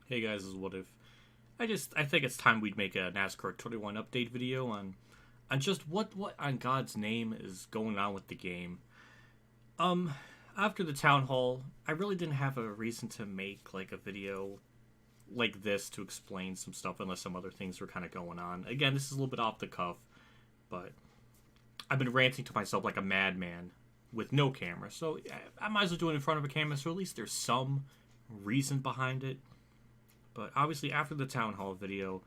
Hey guys, this is What If. I think it's time we'd make a NASCAR 21 update video on just what on God's name is going on with the game. Um After the town hall, I really didn't have a reason to make like a video like this to explain some stuff unless some other things were kind of going on. Again, this is a little bit off the cuff, but I've been ranting to myself like a madman with no camera. So I might as well do it in front of a camera so at least there's some reason behind it. But obviously, after the town hall video,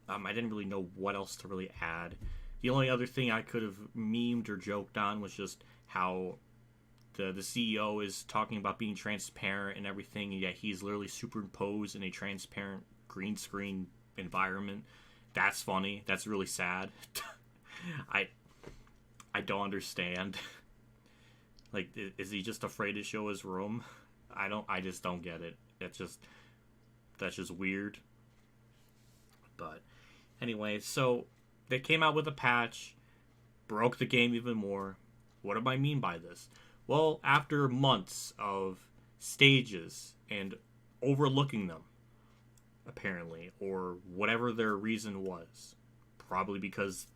I didn't really know what else to really add. The only other thing I could have memed or joked on was just how the CEO is talking about being transparent and everything, and yet he's literally superimposed in a transparent green screen environment. That's funny. That's really sad. I I don't understand. Like, is he just afraid to show his room? I just don't get it. That's just weird. But anyway, so they came out with a patch, broke the game even more. What do I mean by this? Well, after months of stages and overlooking them, apparently, or whatever their reason was, probably because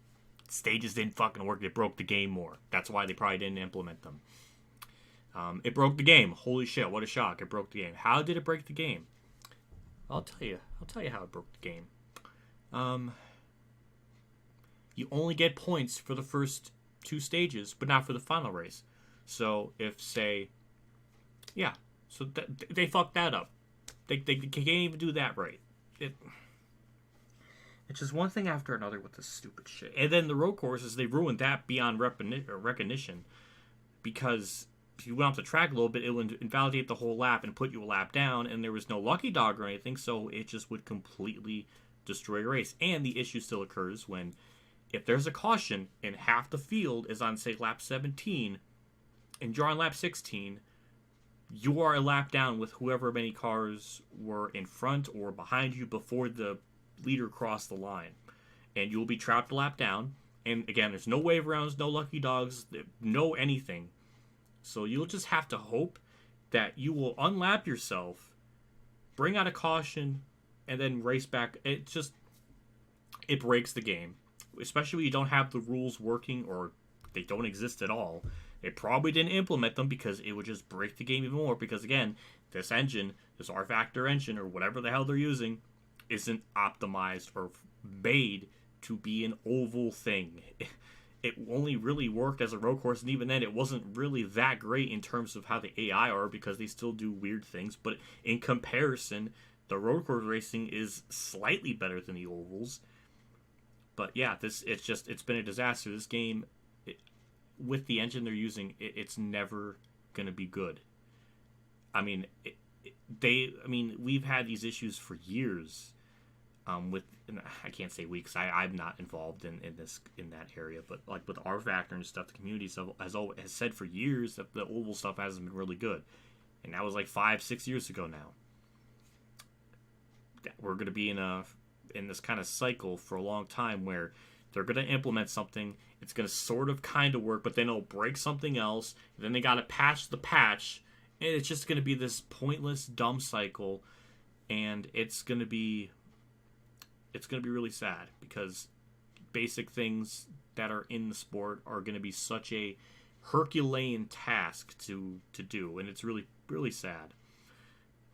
stages didn't fucking work, they broke the game more. That's why they probably didn't implement them. It broke the game. Holy shit, what a shock. It broke the game. How did it break the game? I'll tell you how it broke the game. You only get points for the first two stages, but not for the final race. So so they fucked that up. They can't even do that right. It's just one thing after another with this stupid shit. And then the road courses, they ruined that beyond recognition, because if you went off the track a little bit, it would invalidate the whole lap and put you a lap down, and there was no lucky dog or anything, so it just would completely destroy your race. And the issue still occurs when, if there's a caution and half the field is on, say, lap 17, and you're on lap 16, you are a lap down with whoever many cars were in front or behind you before the leader crossed the line. And you'll be trapped a lap down. And again, there's no wave rounds, no lucky dogs, no anything. So you'll just have to hope that you will unlap yourself, bring out a caution, and then race back. It breaks the game. Especially when you don't have the rules working, or they don't exist at all. It probably didn't implement them because it would just break the game even more. Because again, this engine, this R-Factor engine, or whatever the hell they're using, isn't optimized or made to be an oval thing. It only really worked as a road course, and even then it wasn't really that great in terms of how the AI are, because they still do weird things. But in comparison, the road course racing is slightly better than the ovals. But yeah, it's been a disaster. This game, with the engine they're using, it's never gonna be good. I mean, we've had these issues for years. With, I can't say we, because I'm not involved in that area, but like with R-Factor and stuff, the community has said for years that the oval stuff hasn't been really good, and that was like 5-6 years ago now. We're going to be in this kind of cycle for a long time where they're going to implement something, it's going to sort of kind of work, but then it'll break something else, and then they got to patch the patch, and it's just going to be this pointless, dumb cycle, and it's going to be really sad, because basic things that are in the sport are going to be such a Herculean task to do, and it's really, really sad,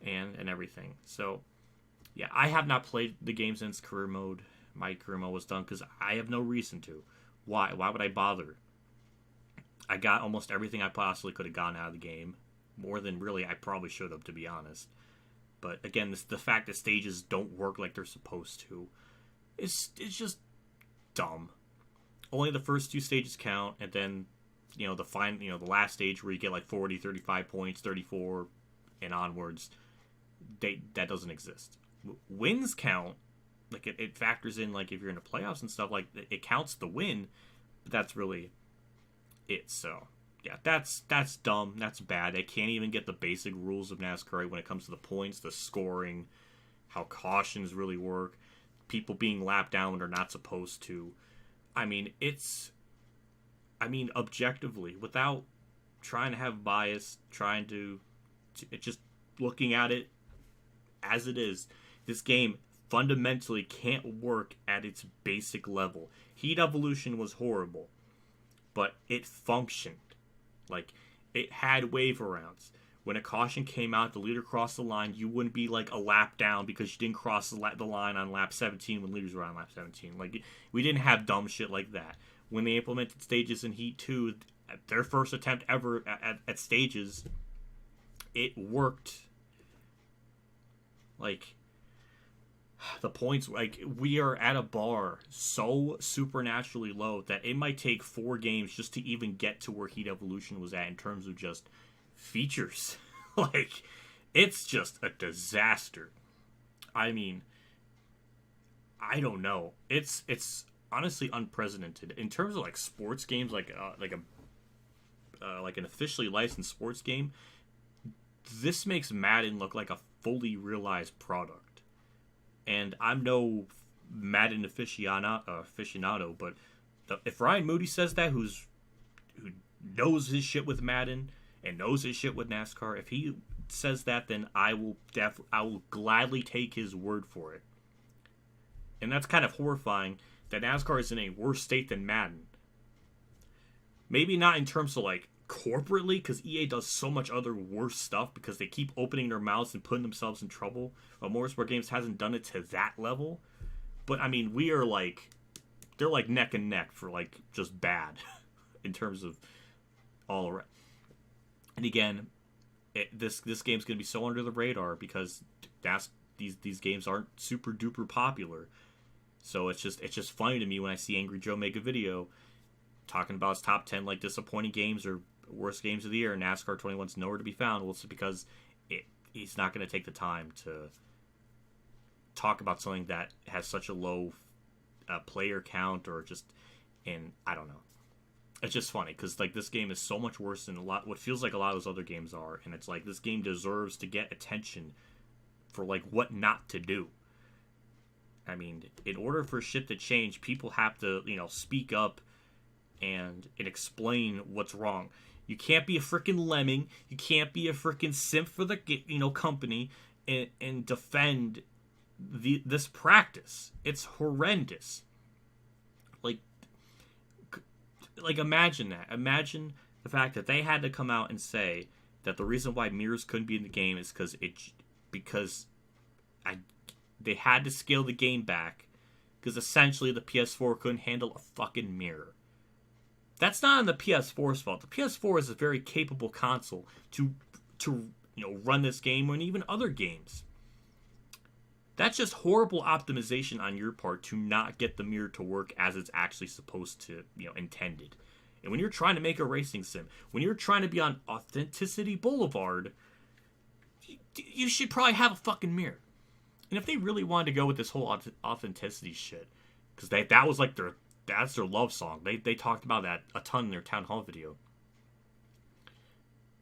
and everything. So, yeah, I have not played the game since career mode. My career mode was done because I have no reason to. Why? Why would I bother? I got almost everything I possibly could have gotten out of the game, more than really I probably should have, to be honest. But again, the fact that stages don't work like they're supposed to, it's just dumb. Only the first two stages count, and then the last stage where you get like 40, 35 points, 34 and onwards, that doesn't exist. Wins count, like it factors in, like if you're in the playoffs and stuff, like it counts the win, but that's really it. So yeah, that's dumb. That's bad. They can't even get the basic rules of NASCAR when it comes to the points, the scoring, how cautions really work, people being lapped down when they're not supposed to. Objectively, without trying to have bias, trying to just looking at it as it is, This game fundamentally can't work at its basic level. Heat Evolution was horrible, but it functioned. Like, it had wave arounds. When a caution came out, the leader crossed the line, you wouldn't be like a lap down because you didn't cross the line on lap 17 when leaders were on lap 17. Like, we didn't have dumb shit like that. When they implemented stages in Heat 2, their first attempt ever at stages, it worked. Like, the points, like, we are at a bar so supernaturally low that it might take 4 games just to even get to where Heat Evolution was at in terms of just features. Like, it's just a disaster. I mean, I don't know. It's honestly unprecedented in terms of like sports games, like an officially licensed sports game. This makes Madden look like a fully realized product. And I'm no Madden aficionado, but if Ryan Moody says that, who knows his shit with Madden and knows his shit with NASCAR, if he says that, then I will gladly take his word for it. And that's kind of horrifying that NASCAR is in a worse state than Madden. Maybe not in terms of like corporately, because EA does so much other worse stuff because they keep opening their mouths and putting themselves in trouble. But Motorsport Games hasn't done it to that level. But I mean, we are like, they're like neck and neck for like just bad in terms of all around. And again, this game's gonna be so under the radar because these games aren't super duper popular. So it's just funny to me when I see Angry Joe make a video talking about his top 10 like disappointing games or worst games of the year, and NASCAR 21's nowhere to be found. Well, it's because he's not going to take the time to talk about something that has such a low player count, or just, and I don't know. It's just funny because like this game is so much worse than what feels like a lot of those other games are, and it's like this game deserves to get attention for like what not to do. I mean, in order for shit to change, people have to, speak up and explain what's wrong. You can't be a freaking lemming. You can't be a freaking simp for the company and defend this practice. It's horrendous. Like imagine that. Imagine the fact that they had to come out and say that the reason why mirrors couldn't be in the game is because they had to scale the game back because essentially the PS4 couldn't handle a fucking mirror. That's not on the PS4's fault. The PS4 is a very capable console to run this game and even other games. That's just horrible optimization on your part to not get the mirror to work as it's actually supposed to, intended. And when you're trying to make a racing sim, when you're trying to be on Authenticity Boulevard, you should probably have a fucking mirror. And if they really wanted to go with this whole authenticity shit, because that was like that's their love song. They talked about that a ton in their town hall video.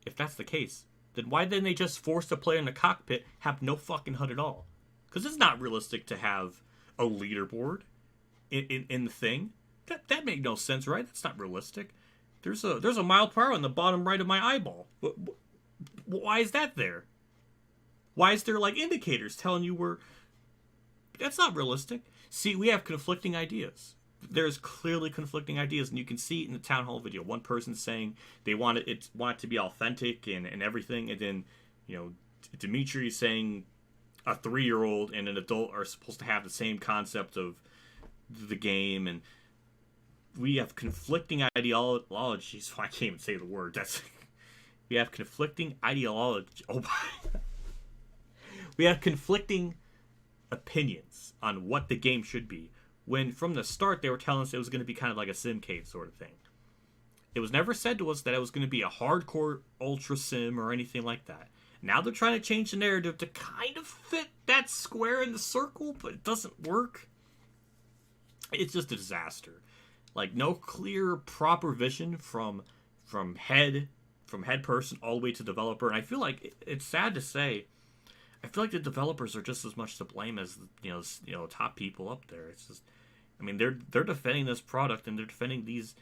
If that's the case, then why didn't they just force the player in the cockpit have no fucking HUD at all? Because it's not realistic to have a leaderboard in the thing. That made no sense, right? That's not realistic. There's a mile per hour on the bottom right of my eyeball. Why is that there? Why is there like indicators telling you where? That's not realistic. See, we have conflicting ideas. There's clearly conflicting ideas, and you can see it in the town hall video. One person saying they want it to be authentic and everything, and then Dimitri saying a 3-year-old and an adult are supposed to have the same concept of the game, and we have conflicting ideologies. I can't even say the word. We have conflicting ideology. Oh my. We have conflicting opinions on what the game should be, when from the start they were telling us it was going to be kind of like a Simcade sort of thing. It was never said to us that it was going to be a hardcore ultra sim or anything like that. Now they're trying to change the narrative to kind of fit that square in the circle, but it doesn't work. It's just a disaster. Like, no clear, proper vision from head person all the way to developer. And I feel like it's sad to say, I feel like the developers are just as much to blame as top people up there. It's just, I mean, they're defending this product and they're defending these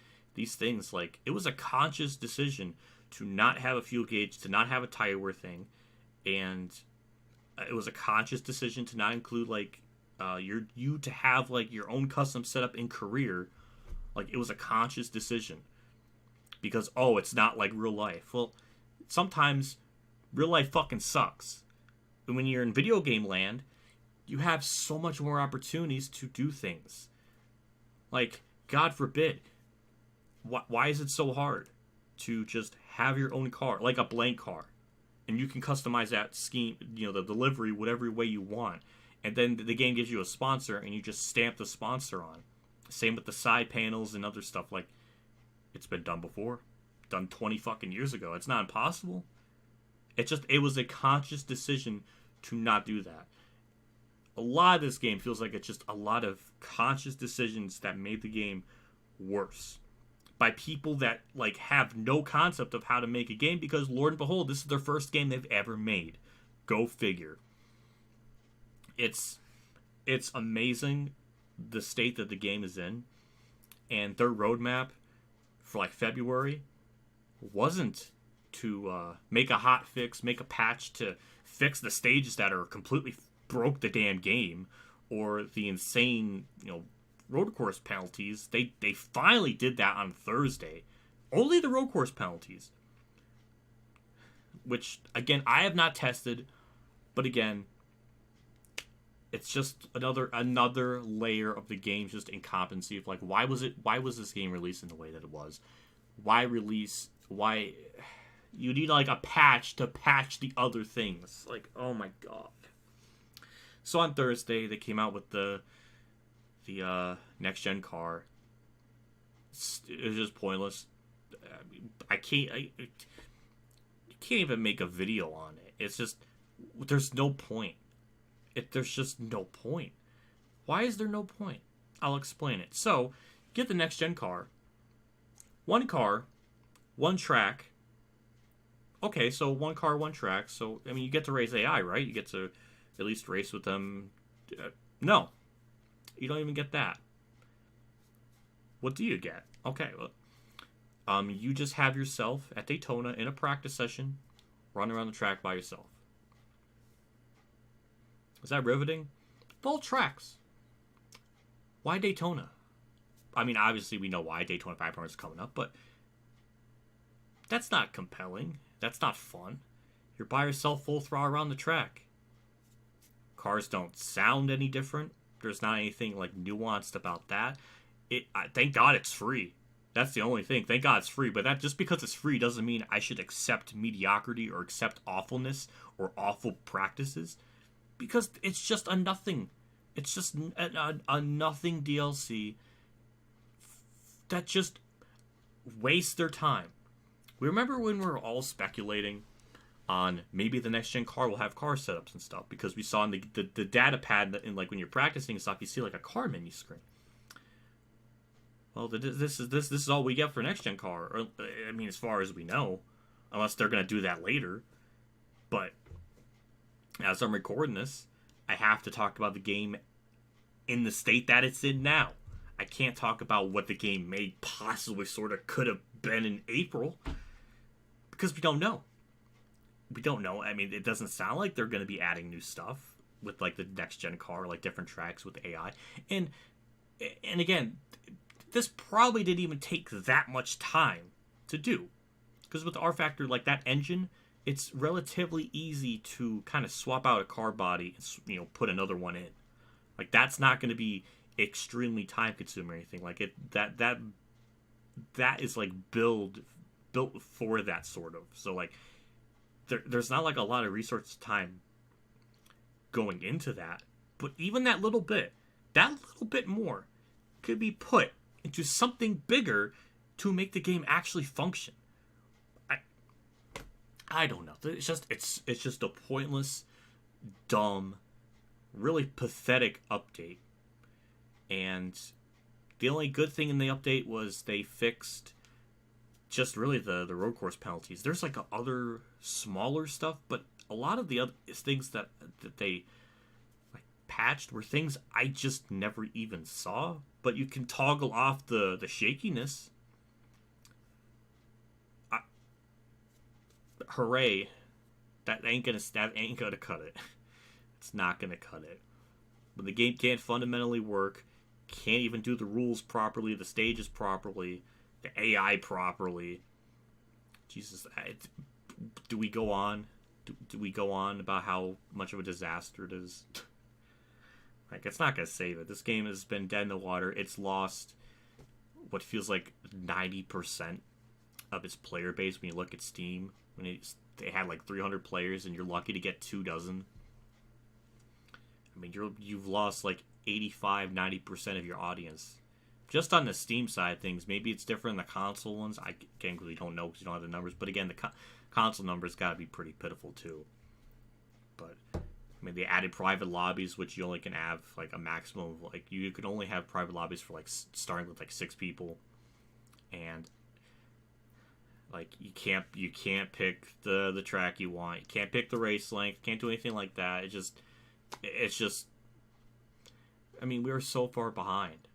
things. Like, it was a conscious decision to not have a fuel gauge, to not have a tire wear thing, and It was a conscious decision to not include like you to have like your own custom setup in career. Like it was a conscious decision because oh, it's not like real life. Well, sometimes real life fucking sucks. And when you're in video game land, you have so much more opportunities to do things. Like, God forbid, why is it so hard to just have your own car, like a blank car, and you can customize that scheme, the delivery, whatever way you want, and then the game gives you a sponsor, and you just stamp the sponsor on. Same with the side panels and other stuff. Like, it's been done before, done 20 fucking years ago. It's not impossible. It was a conscious decision to not do that. A lot of this game feels like it's just a lot of conscious decisions that made the game worse by people that like have no concept of how to make a game because Lord and behold, this is their first game they've ever made. Go figure. It's amazing the state that the game is in, and their roadmap for like February wasn't to make a hot fix, make a patch to fix the stages that are completely broke the damn game, or the insane, road course penalties. They finally did that on Thursday. Only the road course penalties. Which, again, I have not tested, but again, it's just another layer of the game's just incompetency of like, why was this game released in the way that it was? Why you need like a patch to patch the other things. Like, oh my god. So on Thursday, they came out with the next-gen car. It was just pointless. I can't even make a video on it. It's just, there's no point. There's just no point. Why is there no point? I'll explain it. So, get the next-gen car. One car, one track. Okay, so one car, one track. So, I mean, you get to race AI, right? You get to at least race with them. No. You don't even get that. What do you get? Okay, well, you just have yourself at Daytona in a practice session, running around the track by yourself. Is that riveting? Full tracks. Why Daytona? I mean, obviously we know why Daytona 500 is coming up, but that's not compelling. That's not fun. You're by yourself full throttle around the track. Cars don't sound any different. There's not anything like nuanced about that. Thank God it's free. That's the only thing. Thank God it's free. But that just because it's free doesn't mean I should accept mediocrity or accept awfulness or awful practices. Because it's just a nothing. It's just a nothing DLC that just wastes their time. We remember when we were all speculating on maybe the next gen car will have car setups and stuff, because we saw in the data pad that in like when you're practicing and stuff, you see like a car menu screen. Well, this is all we get for next gen car. Or, I mean, as far as we know, unless they're gonna do that later. But as I'm recording this, I have to talk about the game in the state that it's in now. I can't talk about what the game may possibly sort of could have been in April, because we don't know. We don't know. I mean, it doesn't sound like they're going to be adding new stuff with like the next gen car, like different tracks with AI. And again, this probably didn't even take that much time to do, because with the R Factor, like that engine, it's relatively easy to kind of swap out a car body and put another one in. Like that's not going to be extremely time consuming or anything. Like that is like built for that sort of. So like there's not like a lot of resource time going into that, but even that little bit more could be put into something bigger to make the game actually function. I don't know. It's just a pointless, dumb, really pathetic update. And the only good thing in the update was they fixed just really the road course penalties. There's like other smaller stuff, but a lot of the other things that they like patched were things I just never even saw. But you can toggle off the shakiness. Hooray! That ain't gonna cut it. It's not going to cut it. When the game can't fundamentally work, can't even do the rules properly, the stages properly, the AI properly. Jesus, do we go on? Do we go on about how much of a disaster it is? Like, it's not going to save it. This game has been dead in the water. It's lost what feels like 90% of its player base when you look at Steam. When they had like 300 players and you're lucky to get 24. I mean, you've lost like 85-90% of your audience. Just on the Steam side of things, maybe it's different in the console ones. I again really don't know because you don't have the numbers. But again, the console numbers got to be pretty pitiful too. But I mean, they added private lobbies, which you only can have like a maximum of like you can only have private lobbies for like starting with like 6 people, and like you can't pick the track you want. You can't pick the race length. Can't do anything like that. It's just. I mean, we are so far behind.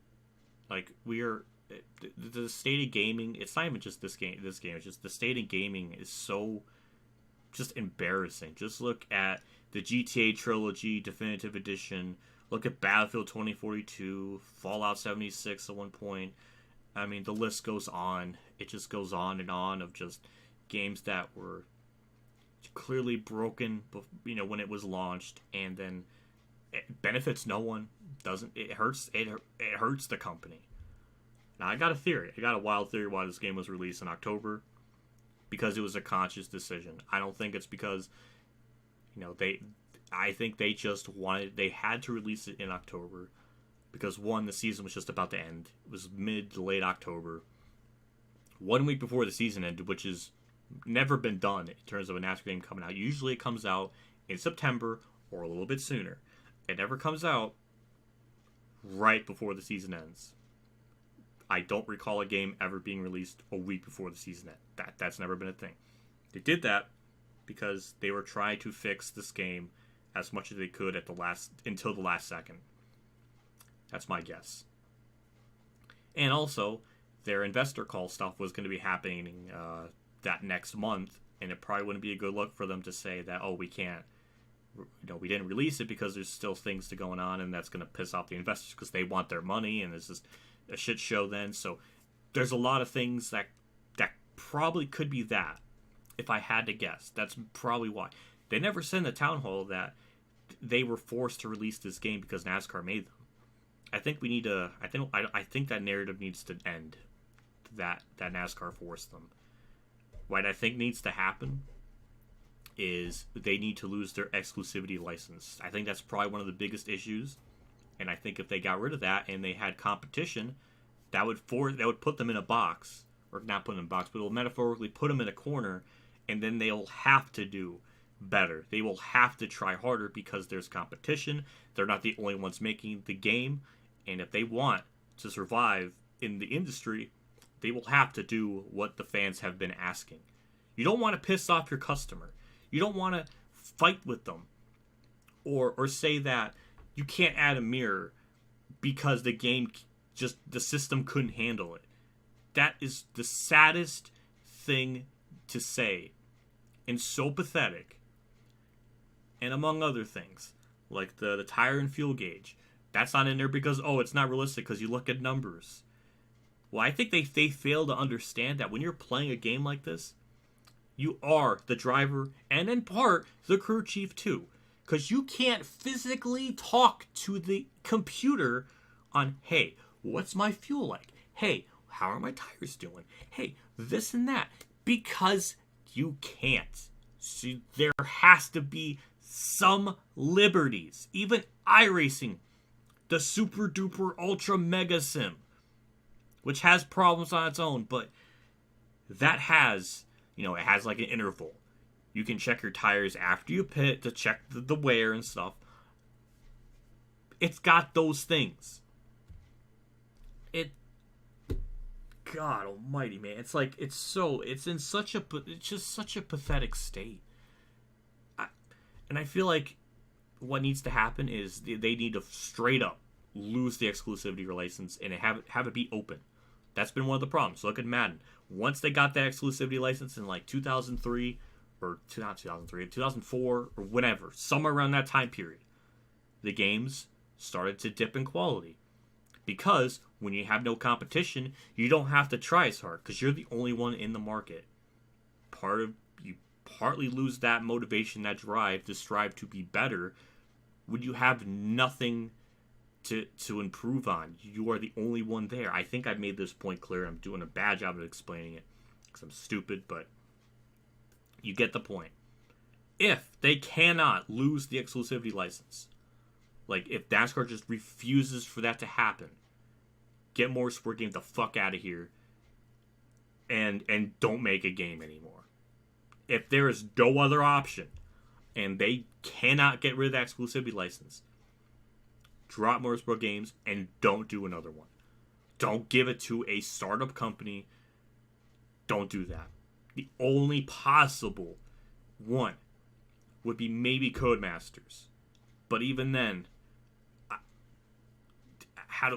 Like, the state of gaming, it's not even just this game, it's just the state of gaming is so just embarrassing. Just look at the GTA Trilogy Definitive Edition, look at Battlefield 2042, Fallout 76 at one point. I mean, the list goes on. It just goes on and on of just games that were clearly broken, when it was launched, and then it benefits no one. It hurts the company. Now, I got a theory. I got a wild theory why this game was released in October. Because it was a conscious decision. I don't think it's because, I think they just they had to release it in October. Because, one, the season was just about to end. It was mid to late October. 1 week before the season ended, which has never been done in terms of a NASCAR game coming out. Usually it comes out in September or a little bit sooner. It never comes out right before the season ends. I don't recall a game ever being released a week before the season ends. That's never been a thing. They did that because they were trying to fix this game as much as they could until the last second. That's my guess. And also, their investor call stuff was going to be happening that next month, and it probably wouldn't be a good look for them to say that, we can't. We didn't release it because there's still things going on, and that's going to piss off the investors because they want their money, and it's just a shit show then. So there's a lot of things that probably could be that, if I had to guess. That's probably why. They never said in the town hall that they were forced to release this game because NASCAR made them. I think I think that narrative needs to end. That NASCAR forced them. What I think needs to happen is they need to lose their exclusivity license. I think that's probably one of the biggest issues. And I think if they got rid of that and they had competition, that would put them in a box, or not put them in a box, but it will metaphorically put them in a corner, and then they'll have to do better. They will have to try harder because there's competition. They're not the only ones making the game, and if they want to survive in the industry, they will have to do what the fans have been asking. You don't want to piss off your customer. You don't want to fight with them or say that you can't add a mirror because the system couldn't handle it. That is the saddest thing to say and so pathetic. And among other things, like the tire and fuel gauge, that's not in there because, it's not realistic because you look at numbers. Well, I think they fail to understand that when you're playing a game like this, you are the driver and in part the crew chief too. Because you can't physically talk to the computer on, hey, what's my fuel like? Hey, how are my tires doing? Hey, this and that. Because you can't. So there has to be some liberties. Even iRacing, the super duper ultra mega sim, which has problems on its own, but that has, it has like an interval. You can check your tires after you pit to check the wear and stuff. It's got those things. God almighty, man. It's like, it's just such a pathetic state. And I feel like what needs to happen is they need to straight up lose the exclusivity license and have it be open. That's been one of the problems. Look at Madden. Once they got that exclusivity license in like 2003, or not 2003, 2004, or whatever, somewhere around that time period, the games started to dip in quality. Because when you have no competition, you don't have to try as hard because you're the only one in the market. You partly lose that motivation, that drive to strive to be better when you have nothing to improve on. You are the only one there. I think I've made this point clear. I'm doing a bad job of explaining it because I'm stupid, but you get the point. If they cannot lose the exclusivity license, like if NASCAR just refuses for that to happen, get Motorsport Game the fuck out of here and don't make a game anymore. If there is no other option and they cannot get rid of that exclusivity license, drop Motorsport Games and don't do another one. Don't give it to a startup company. Don't do that. The only possible one would be maybe Codemasters. But even then, how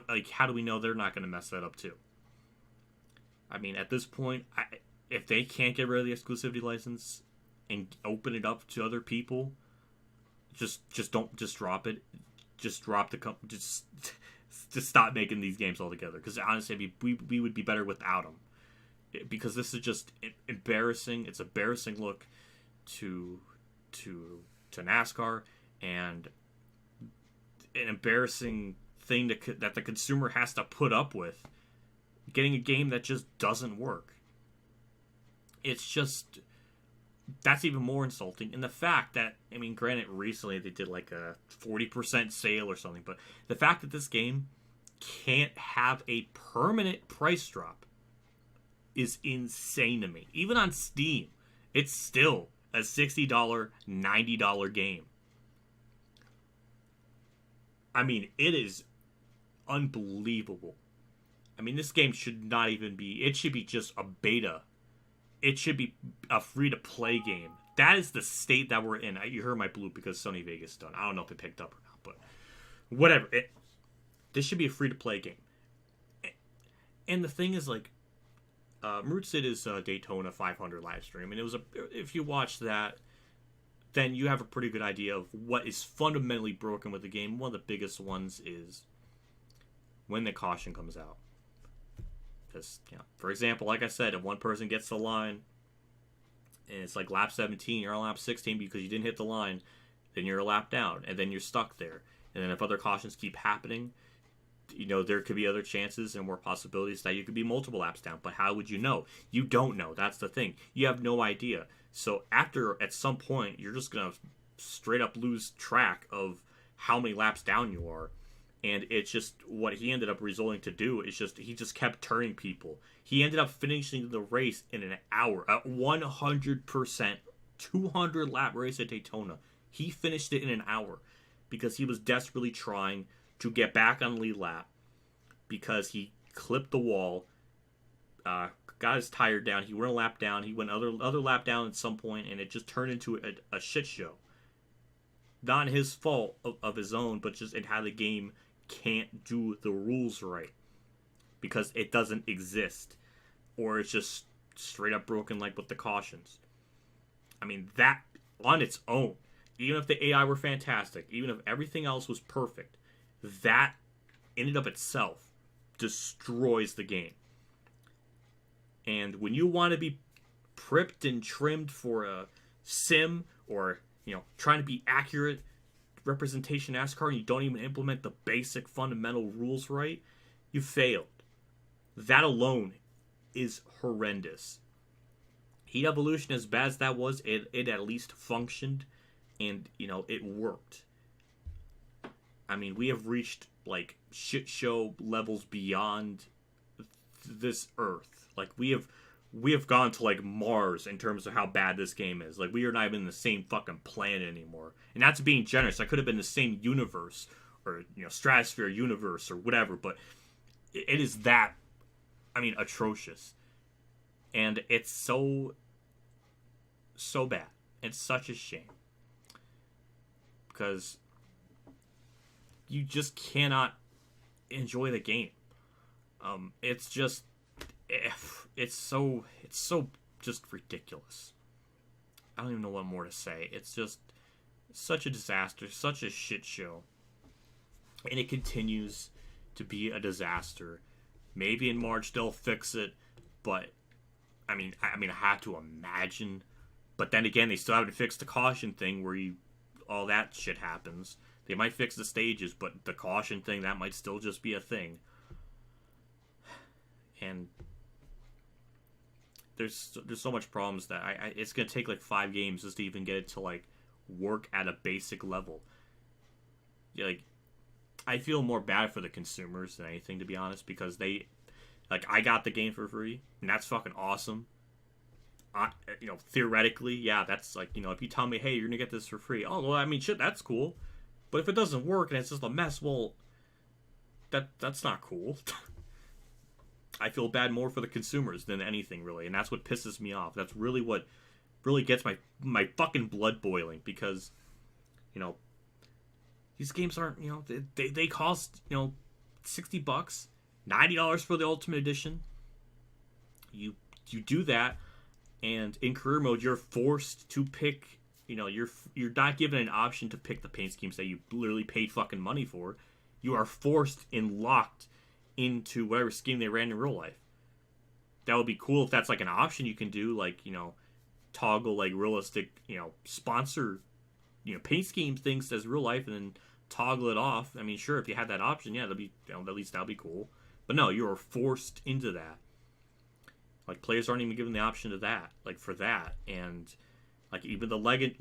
do we know they're not going to mess that up too? I mean, at this point, if they can't get rid of the exclusivity license and open it up to other people, just drop it. Just drop the company. Just stop making these games altogether. Because honestly, we would be better without them. Because this is just embarrassing. It's an embarrassing look to NASCAR, and an embarrassing thing that the consumer has to put up with. Getting a game that just doesn't work. It's just, that's even more insulting. And the fact that, I mean, granted, recently they did like a 40% sale or something, but the fact that this game can't have a permanent price drop is insane to me. Even on Steam, it's still a $60, $90 game. I mean, it is unbelievable. I mean, this game should not even be, it should be just a beta. It should be a free-to-play game. That is the state that we're in. You heard my bloop because Sony Vegas is done. I don't know if it picked up or not, but whatever. This should be a free-to-play game. And the thing is, like, Root Sid is Daytona 500 live stream, and if you watch that, then you have a pretty good idea of what is fundamentally broken with the game. One of the biggest ones is when the caution comes out. Because, you know, for example, like I said, if one person gets the line and it's like lap 17, you're on lap 16 because you didn't hit the line, then you're a lap down, and then you're stuck there. And then if other cautions keep happening, you know, there could be other chances and more possibilities that you could be multiple laps down. But how would you know? You don't know. That's the thing. You have no idea. So at some point, you're just going to straight up lose track of how many laps down you are. And it's just what he ended up resorting to do is he just kept turning people. He ended up finishing the race in an hour, a 100%, 200 lap race at Daytona. He finished it in an hour because he was desperately trying to get back on lead lap because he clipped the wall, got his tire down. He went a lap down. He went other lap down at some point, and it just turned into a shit show. Not his fault of his own, but just in how the game can't do the rules right because it doesn't exist, or it's just straight up broken, like with the cautions. I mean, that on its own, even if the AI were fantastic, even if everything else was perfect, that in and of itself destroys the game. And when you want to be pripped and trimmed for a sim, or, you know, trying to be accurate representation NASCAR, and you don't even implement the basic fundamental rules right, you failed. That alone is horrendous. Heat Evolution, as bad as that was, it at least functioned, and, you know, it worked. I mean, we have reached, like, shit show levels beyond this Earth. Like, we have gone to, like, Mars in terms of how bad this game is. Like, we are not even in the same fucking planet anymore. And that's being generous. I could have been the same universe, or, you know, stratosphere universe, or whatever, but it is that, I mean, atrocious. And it's so bad. It's such a shame. Because you just cannot enjoy the game. It's just, it's so just ridiculous. I don't even know what more to say. It's just such a disaster, such a shit show. and it continues to be a disaster. Maybe in March they'll fix it, but I mean, I have to imagine. But then again, they still haven't fixed the caution thing where all that shit happens. They might fix the stages, but the caution thing, that might still just be a thing. And there's so much problems that it's gonna take like 5 games just to even get it to like work at a basic level. Yeah, like, I feel more bad for the consumers than anything, to be honest, because I got the game for free, and that's fucking awesome. Theoretically, yeah, that's like, if you tell me, hey, you're gonna get this for free, oh, well, I mean, shit, that's cool. But if it doesn't work and it's just a mess, well, that's not cool. I feel bad more for the consumers than anything, really, and that's what pisses me off. That's really what really gets my fucking blood boiling, because, these games aren't, they cost, $60, $90 for the Ultimate Edition. You do that, and in career mode, you're forced to pick, you're not given an option to pick the paint schemes that you literally paid fucking money for. You are forced and locked into whatever scheme they ran in real life. That would be cool if that's like an option you can do, like, toggle like realistic, sponsor, paint scheme things as real life and then toggle it off. I mean, sure, if you had that option, yeah, that'd be, at least that'd be cool. But no, you are forced into that. Like, players aren't even given the option to that, like, for that. And like, even the legend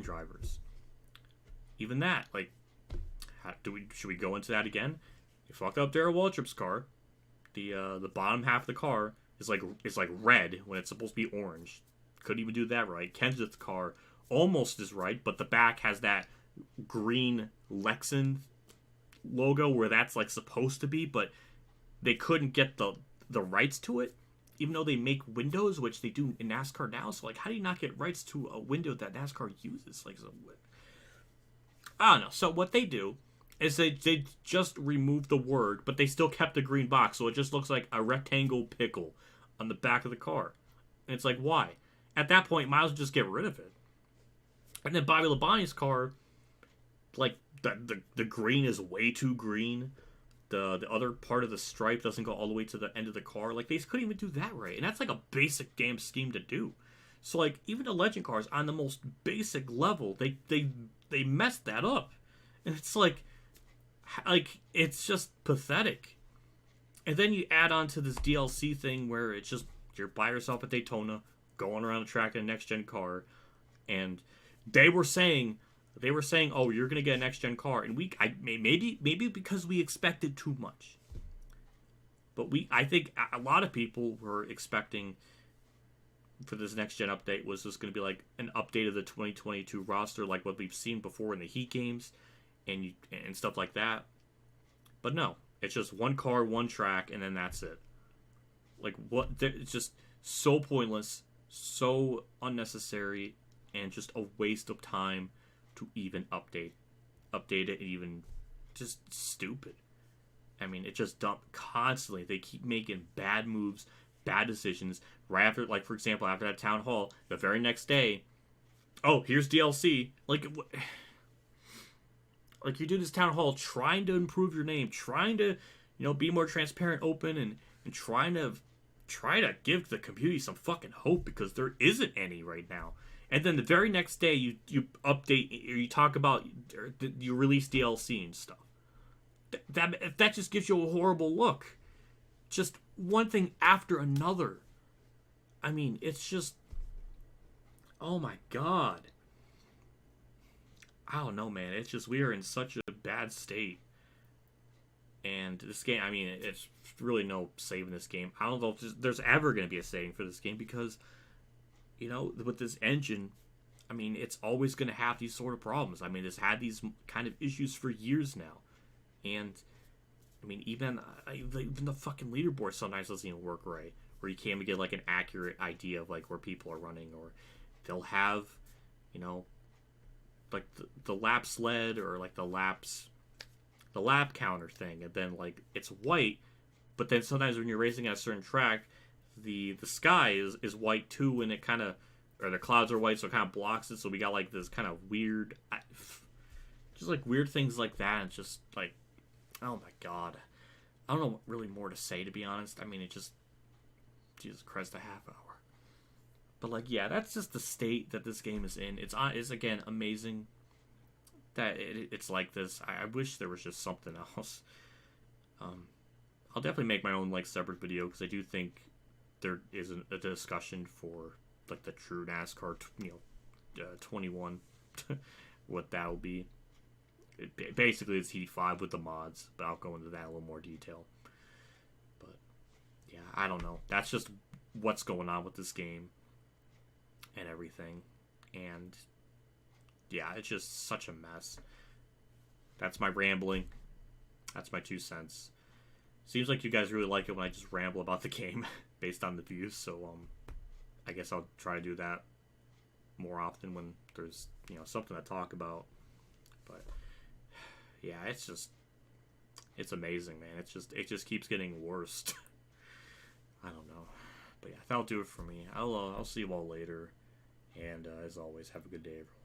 drivers, even that, like, should we go into that again? You fuck up Darrell Waltrip's car. The bottom half of the car is like red when it's supposed to be orange. Couldn't even do that right. Kenseth's car almost is right, but the back has that green Lexan logo where that's like supposed to be, but they couldn't get the rights to it, even though they make windows, which they do in NASCAR now. So like, how do you not get rights to a window that NASCAR uses? Like, I don't know. So what they do is they just removed the word, but they still kept the green box, so it just looks like a rectangle pickle on the back of the car. And it's like, why? At that point, might as well just get rid of it. And then Bobby Labonte's car, like, the green is way too green. The other part of the stripe doesn't go all the way to the end of the car. Like, they couldn't even do that right. And that's like a basic damn scheme to do. So, like, even the Legend cars on the most basic level, they messed that up. And it's like, it's just pathetic. And then you add on to this DLC thing where it's just, you're by yourself at Daytona, going around the track in a next-gen car, and they were saying, oh, you're gonna get a next-gen car, and maybe because we expected too much. But I think a lot of people were expecting for this next-gen update was just gonna be like an update of the 2022 roster, like what we've seen before in the Heat games, and stuff like that. But no, it's just one car, one track, and then that's it. Like, what? It's just so pointless, so unnecessary, and just a waste of time to even update it, and even just stupid. I mean, it just dumped constantly. They keep making bad moves, bad decisions. Right after, like, for example, after that town hall, the very next day, oh, here's DLC. Like, you do this town hall trying to improve your name, trying to, be more transparent, open, and trying to give the community some fucking hope, because there isn't any right now. And then the very next day, you update, or you talk about, you release DLC and stuff. That just gives you a horrible look. Just one thing after another. I mean, it's just, oh my god. I don't know, man. It's just, we are in such a bad state. And this game, I mean, it's really no saving this game. I don't know if there's ever going to be a saving for this game, because, with this engine, I mean, it's always going to have these sort of problems. I mean, it's had these kind of issues for years now. And, I mean, even the fucking leaderboard sometimes doesn't even work right, where you can't even get, like, an accurate idea of, like, where people are running, or they'll have, like, the laps led, or, like, the lap counter thing, and then, like, it's white, but then sometimes when you're racing at a certain track, the sky is white too, and it kind of, or the clouds are white, so it kind of blocks it, so we got, like, this kind of weird, Just like weird things like that. And just like, oh my god, I don't know what really more to say, to be honest. I mean, it just, Jesus Christ, a half hour. But like, yeah, that's just the state that this game is in. It's again amazing that it's like this. I wish there was just something else. I'll definitely make my own like separate video, because I do think there is a discussion for like the true NASCAR 21 what that'll be. Basically it's Heat 5 with the mods, but I'll go into that in a little more detail. But yeah, I don't know, that's just what's going on with this game and everything. And yeah, it's just such a mess. That's my rambling. That's my 2 cents. Seems like you guys really like it when I just ramble about the game based on the views, so I guess I'll try to do that more often when there's, something to talk about. But yeah, it's amazing, man. It just keeps getting worse. I don't know. But yeah, that'll do it for me. I'll see you all later. And as always, have a good day, everyone.